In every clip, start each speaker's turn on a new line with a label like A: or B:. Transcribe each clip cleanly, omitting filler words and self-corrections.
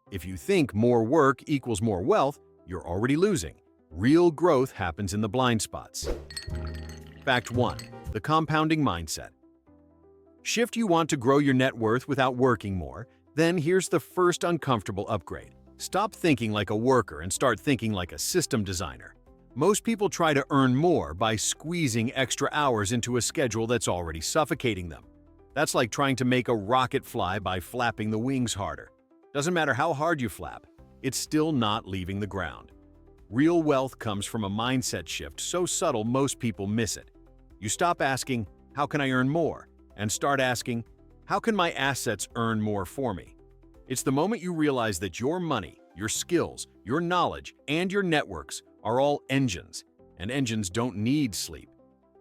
A: If you think more work equals more wealth, you're already losing. Real growth happens in the blind spots. Fact 1. The compounding mindset. Shift you want to grow your net worth without working more, then here's the first uncomfortable upgrade. Stop thinking like a worker and start thinking like a system designer. Most people try to earn more by squeezing extra hours into a schedule that's already suffocating them. That's like trying to make a rocket fly by flapping the wings harder. Doesn't matter how hard you flap, it's still not leaving the ground. Real wealth comes from a mindset shift so subtle most people miss it. You stop asking, "How can I earn more?" and start asking, "How can my assets earn more for me?" It's the moment you realize that your money, your skills, your knowledge, and your networks are all engines, and engines don't need sleep.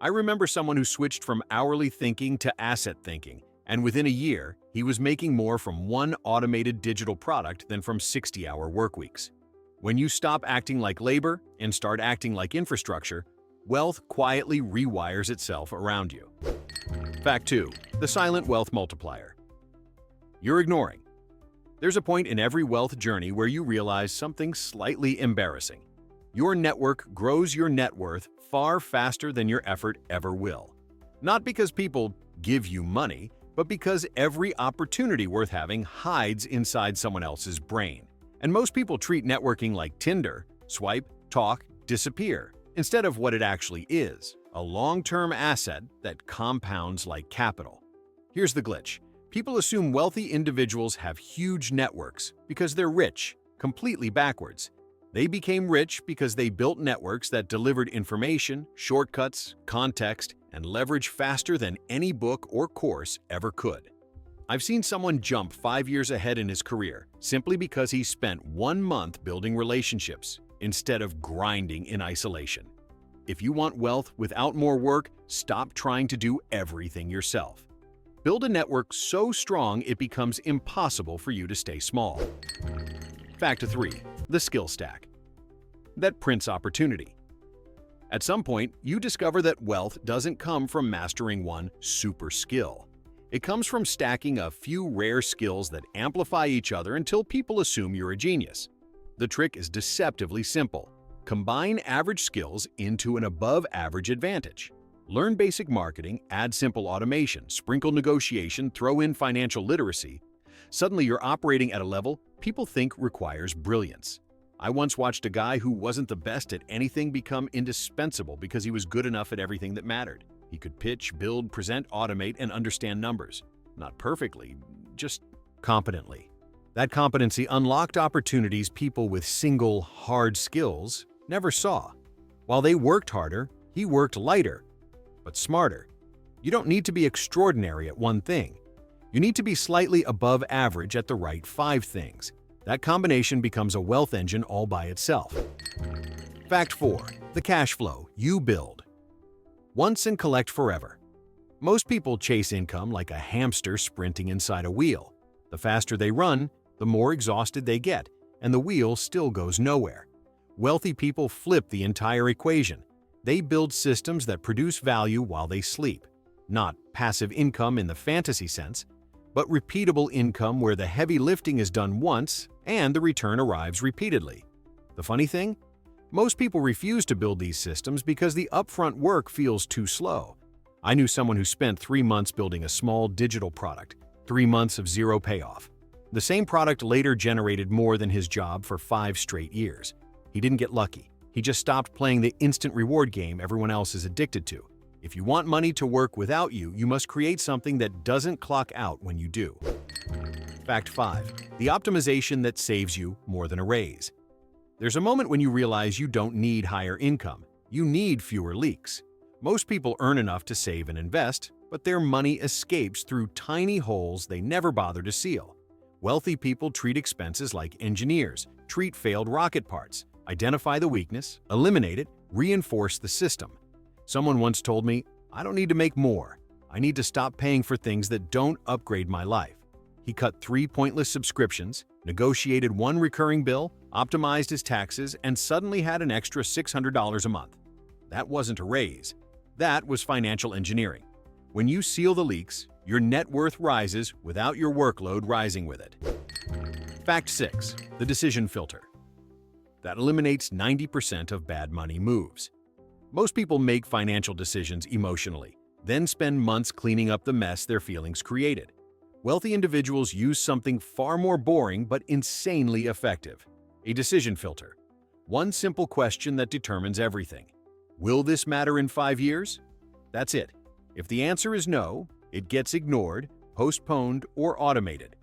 A: I remember someone who switched from hourly thinking to asset thinking, and within a year, he was making more from one automated digital product than from 60-hour workweeks. When you stop acting like labor and start acting like infrastructure, wealth quietly rewires itself around you. Fact 2. The silent wealth multiplier. You're ignoring. There's a point in every wealth journey where you realize something slightly embarrassing. Your network grows your net worth far faster than your effort ever will. Not because people give you money, but because every opportunity worth having hides inside someone else's brain. And most people treat networking like Tinder: swipe, talk, disappear, instead of what it actually is, a long-term asset that compounds like capital. Here's the glitch. People assume wealthy individuals have huge networks because they're rich, completely backwards. They became rich because they built networks that delivered information, shortcuts, context, and leverage faster than any book or course ever could. I've seen someone jump 5 years ahead in his career simply because he spent 1 month building relationships instead of grinding in isolation. If you want wealth without more work, stop trying to do everything yourself. Build a network so strong it becomes impossible for you to stay small. Fact 3. The skill stack. That prints opportunity. At some point, you discover that wealth doesn't come from mastering one super skill. It comes from stacking a few rare skills that amplify each other until people assume you're a genius. The trick is deceptively simple. Combine average skills into an above-average advantage. Learn basic marketing, add simple automation, sprinkle negotiation, throw in financial literacy. Suddenly you're operating at a level people think requires brilliance. I once watched a guy who wasn't the best at anything become indispensable because he was good enough at everything that mattered. He could pitch, build, present, automate, and understand numbers. Not perfectly, just competently. That competency unlocked opportunities people with single, hard skills never saw. While they worked harder, he worked lighter, but smarter. You don't need to be extraordinary at one thing. You need to be slightly above average at the right 5 things. That combination becomes a wealth engine all by itself. Fact 4. The cash flow you build. Once and collect forever. Most people chase income like a hamster sprinting inside a wheel. The faster they run, the more exhausted they get, and the wheel still goes nowhere. Wealthy people flip the entire equation. They build systems that produce value while they sleep. Not passive income in the fantasy sense, but repeatable income where the heavy lifting is done once and the return arrives repeatedly. The funny thing? Most people refuse to build these systems because the upfront work feels too slow. I knew someone who spent 3 months building a small digital product, 3 months of zero payoff. The same product later generated more than his job for 5 straight years. He didn't get lucky. He just stopped playing the instant reward game everyone else is addicted to. If you want money to work without you, you must create something that doesn't clock out when you do. Fact 5. The optimization that saves you more than a raise. There's a moment when you realize you don't need higher income. You need fewer leaks. Most people earn enough to save and invest, but their money escapes through tiny holes they never bother to seal. Wealthy people treat expenses like engineers, treat failed rocket parts, identify the weakness, eliminate it, reinforce the system. Someone once told me, "I don't need to make more. I need to stop paying for things that don't upgrade my life." He cut 3 pointless subscriptions, negotiated 1 recurring bill, optimized his taxes, and suddenly had an extra $600 a month. That wasn't a raise. That was financial engineering. When you seal the leaks, your net worth rises without your workload rising with it. Fact 6. The decision filter. That eliminates 90% of bad money moves. Most people make financial decisions emotionally, then spend months cleaning up the mess their feelings created. Wealthy individuals use something far more boring but insanely effective: a decision filter. One simple question that determines everything. Will this matter in 5 years? That's it. If the answer is no, it gets ignored, postponed, or automated.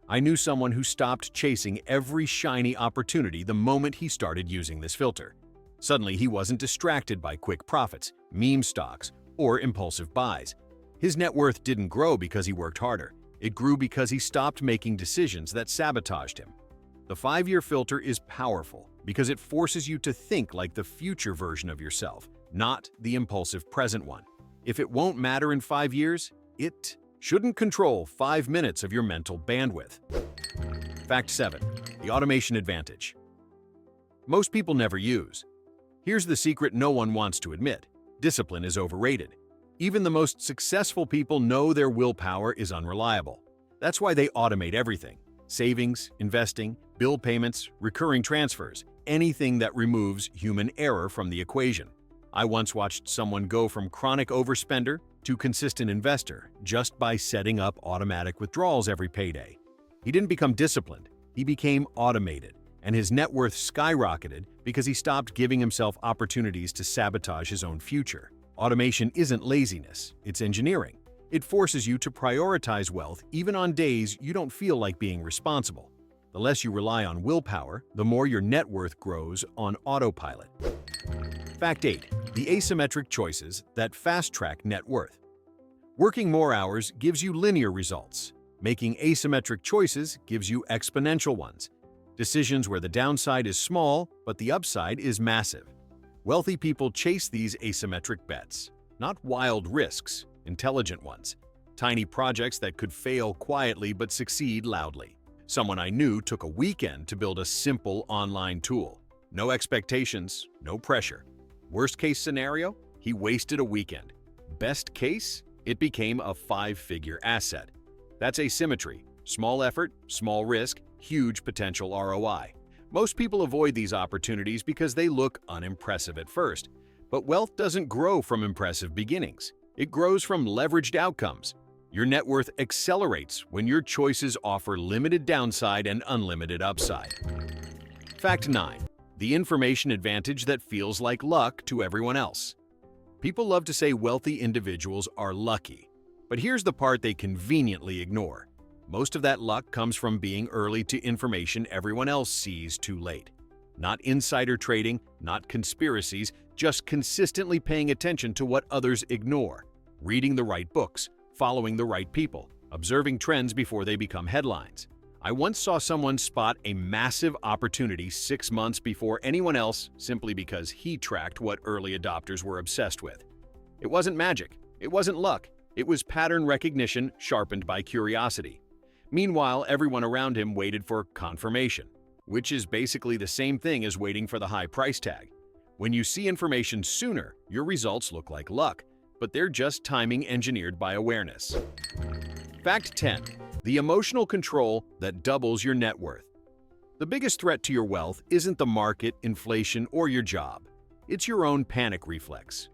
A: I knew someone who stopped chasing every shiny opportunity the moment he started using this filter. Suddenly, he wasn't distracted by quick profits, meme stocks, or impulsive buys. His net worth didn't grow because he worked harder. It grew because he stopped making decisions that sabotaged him. The 5-year filter is powerful because it forces you to think like the future version of yourself, not the impulsive present one. If it won't matter in 5 years, it shouldn't control 5 minutes of your mental bandwidth. Fact 7. The automation advantage. Most people never use. Here's the secret no one wants to admit: discipline is overrated. Even the most successful people know their willpower is unreliable. That's why they automate everything: savings, investing, bill payments, recurring transfers, anything that removes human error from the equation. I once watched someone go from chronic overspender to consistent investor just by setting up automatic withdrawals every payday. He didn't become disciplined, he became automated, and his net worth skyrocketed because he stopped giving himself opportunities to sabotage his own future. Automation isn't laziness, it's engineering. It forces you to prioritize wealth even on days you don't feel like being responsible. The less you rely on willpower, the more your net worth grows on autopilot. Fact 8. The asymmetric choices that fast-track net worth. Working more hours gives you linear results. Making asymmetric choices gives you exponential ones. Decisions where the downside is small, but the upside is massive. Wealthy people chase these asymmetric bets, not wild risks, intelligent ones. Tiny projects that could fail quietly but succeed loudly. Someone I knew took a weekend to build a simple online tool. No expectations, no pressure. Worst case scenario, he wasted a weekend. Best case, it became a 5-figure asset. That's asymmetry: small effort, small risk, huge potential ROI. Most people avoid these opportunities because they look unimpressive at first. But wealth doesn't grow from impressive beginnings. It grows from leveraged outcomes. Your net worth accelerates when your choices offer limited downside and unlimited upside. Fact 9. The information advantage that feels like luck to everyone else. People love to say wealthy individuals are lucky, but here's the part they conveniently ignore. Most of that luck comes from being early to information everyone else sees too late. Not insider trading, not conspiracies, just consistently paying attention to what others ignore. Reading the right books, following the right people, observing trends before they become headlines. I once saw someone spot a massive opportunity 6 months before anyone else simply because he tracked what early adopters were obsessed with. It wasn't magic. It wasn't luck. It was pattern recognition sharpened by curiosity. Meanwhile, everyone around him waited for confirmation, which is basically the same thing as waiting for the high price tag. When you see information sooner, your results look like luck, but they're just timing engineered by awareness. Fact 10. The emotional control that doubles your net worth. The biggest threat to your wealth isn't the market, inflation, or your job. It's your own panic reflex.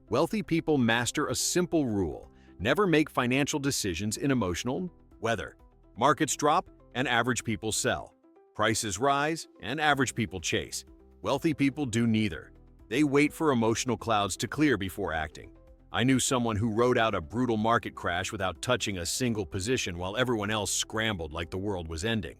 A: Wealthy people master a simple rule: never make financial decisions in emotional weather. Markets drop, and average people sell. Prices rise, and average people chase. Wealthy people do neither. They wait for emotional clouds to clear before acting. I knew someone who rode out a brutal market crash without touching a single position while everyone else scrambled like the world was ending.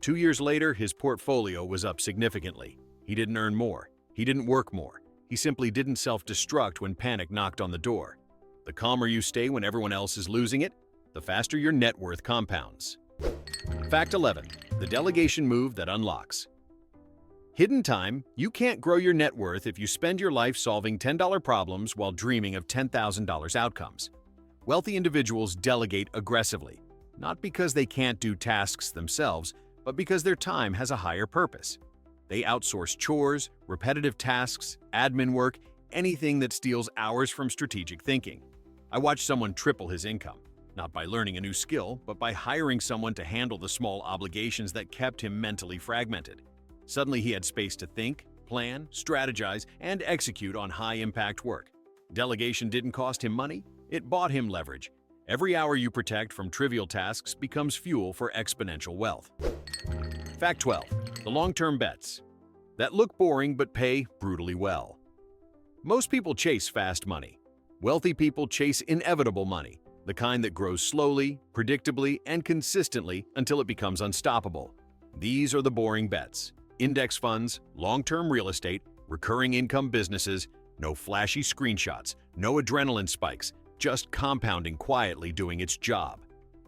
A: 2 years later, his portfolio was up significantly. He didn't earn more. He didn't work more. He simply didn't self-destruct when panic knocked on the door. The calmer you stay when everyone else is losing it, the faster your net worth compounds. Fact 11. The delegation move that unlocks. Hidden time: you can't grow your net worth if you spend your life solving $10 problems while dreaming of $10,000 outcomes. Wealthy individuals delegate aggressively, not because they can't do tasks themselves, but because their time has a higher purpose. They outsource chores, repetitive tasks, admin work, anything that steals hours from strategic thinking. I watched someone triple his income. not by learning a new skill, but by hiring someone to handle the small obligations that kept him mentally fragmented. Suddenly he had space to think, plan, strategize, and execute on high-impact work. Delegation didn't cost him money, it bought him leverage. Every hour you protect from trivial tasks becomes fuel for exponential wealth. Fact 12. The long-term bets that look boring but pay brutally well. Most people chase fast money. Wealthy people chase inevitable money, the kind that grows slowly, predictably, and consistently until it becomes unstoppable. These are the boring bets. Index funds, long-term real estate, recurring income businesses, no flashy screenshots, no adrenaline spikes, just compounding quietly doing its job.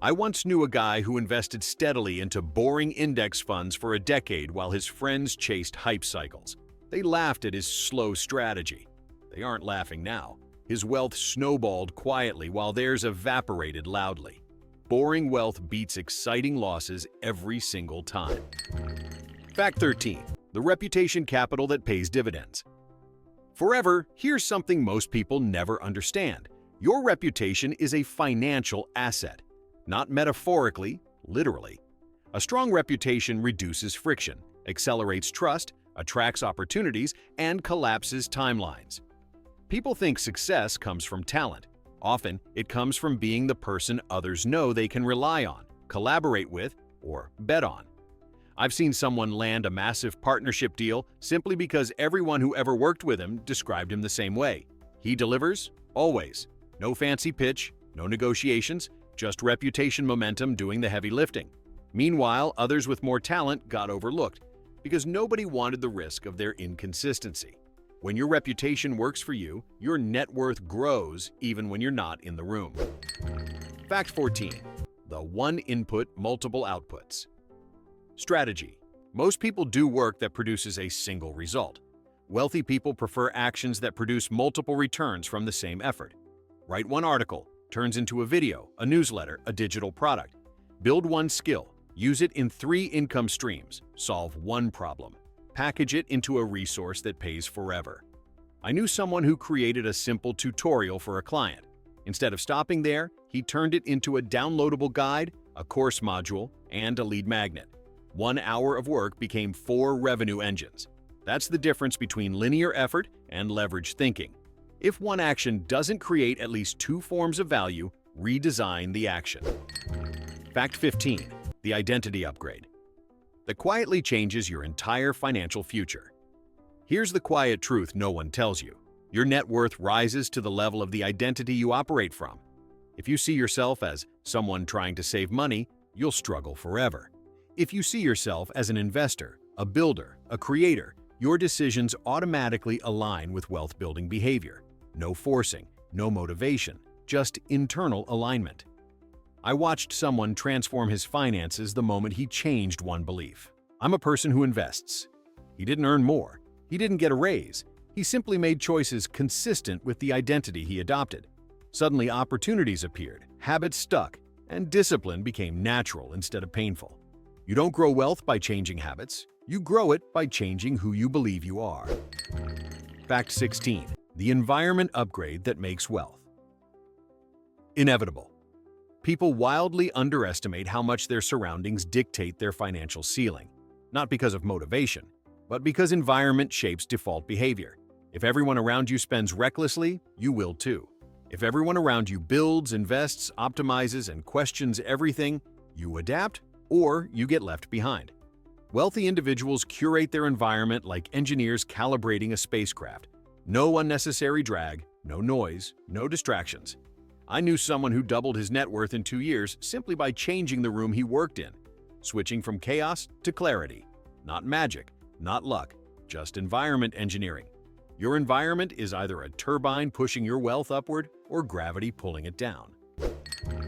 A: I once knew a guy who invested steadily into boring index funds for a decade while his friends chased hype cycles. They laughed at his slow strategy. They aren't laughing now. His wealth snowballed quietly while theirs evaporated loudly. Boring wealth beats exciting losses every single time. Fact 13. The reputation capital that pays dividends. Forever, here's something most people never understand. Your reputation is a financial asset. Not metaphorically, literally. A strong reputation reduces friction, accelerates trust, attracts opportunities, and collapses timelines. People think success comes from talent. Often, it comes from being the person others know they can rely on, collaborate with, or bet on. I've seen someone land a massive partnership deal simply because everyone who ever worked with him described him the same way. He delivers, always. No fancy pitch, no negotiations, just reputation momentum doing the heavy lifting. Meanwhile, others with more talent got overlooked because nobody wanted the risk of their inconsistency. When your reputation works for you, your net worth grows even when you're not in the room. Fact 14. The one input, multiple outputs. Strategy. Most people do work that produces a single result. Wealthy people prefer actions that produce multiple returns from the same effort. Write one article, turns into a video, a newsletter, a digital product. Build one skill, use it in 3 income streams, solve one problem. Package it into a resource that pays forever. I knew someone who created a simple tutorial for a client. Instead of stopping there, he turned it into a downloadable guide, a course module, and a lead magnet. 1 hour of work became 4 revenue engines. That's the difference between linear effort and leverage thinking. If one action doesn't create at least 2 forms of value, redesign the action. Fact 15. The identity upgrade. That quietly changes your entire financial future. Here's the quiet truth no one tells you. Your net worth rises to the level of the identity you operate from. If you see yourself as someone trying to save money, you'll struggle forever. If you see yourself as an investor, a builder, a creator, your decisions automatically align with wealth-building behavior. No forcing, no motivation, just internal alignment. I watched someone transform his finances the moment he changed one belief. I'm a person who invests. He didn't earn more. He didn't get a raise. He simply made choices consistent with the identity he adopted. Suddenly, opportunities appeared, habits stuck, and discipline became natural instead of painful. You don't grow wealth by changing habits. You grow it by changing who you believe you are. Fact 16. The environment upgrade that makes wealth. Inevitable. People wildly underestimate how much their surroundings dictate their financial ceiling, not because of motivation, but because environment shapes default behavior. If everyone around you spends recklessly, you will too. If everyone around you builds, invests, optimizes, and questions everything, you adapt or you get left behind. Wealthy individuals curate their environment like engineers calibrating a spacecraft. No unnecessary drag, no noise, no distractions. I knew someone who doubled his net worth in 2 years simply by changing the room he worked in, switching from chaos to clarity. Not magic, not luck, just environment engineering. Your environment is either a turbine pushing your wealth upward or gravity pulling it down.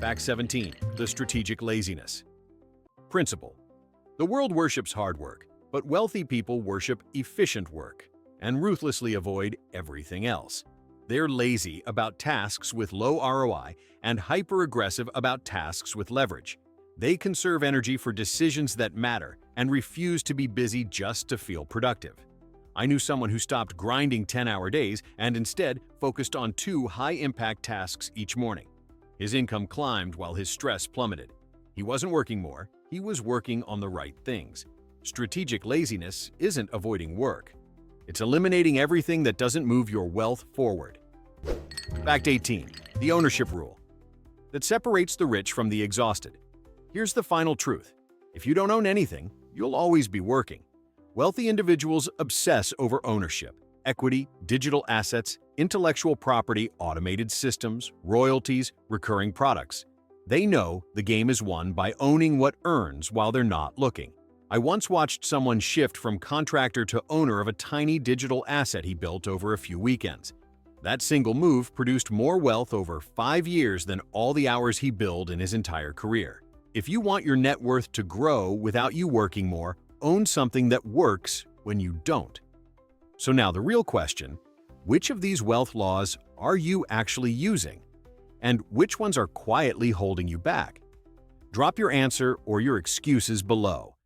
A: Fact 17. The strategic laziness. Principle. The world worships hard work, but wealthy people worship efficient work and ruthlessly avoid everything else. They're lazy about tasks with low ROI and hyper-aggressive about tasks with leverage. They conserve energy for decisions that matter and refuse to be busy just to feel productive. I knew someone who stopped grinding 10-hour days and instead focused on 2 high-impact tasks each morning. His income climbed while his stress plummeted. He wasn't working more, he was working on the right things. Strategic laziness isn't avoiding work. It's eliminating everything that doesn't move your wealth forward. Fact 18. The ownership rule that separates the rich from the exhausted. Here's the final truth. If you don't own anything, you'll always be working. Wealthy individuals obsess over ownership, equity, digital assets, intellectual property, automated systems, royalties, recurring products. They know the game is won by owning what earns while they're not looking. I once watched someone shift from contractor to owner of a tiny digital asset he built over a few weekends. That single move produced more wealth over 5 years than all the hours he billed in his entire career. If you want your net worth to grow without you working more, own something that works when you don't. So now the real question, which of these wealth laws are you actually using? And which ones are quietly holding you back? Drop your answer or your excuses below.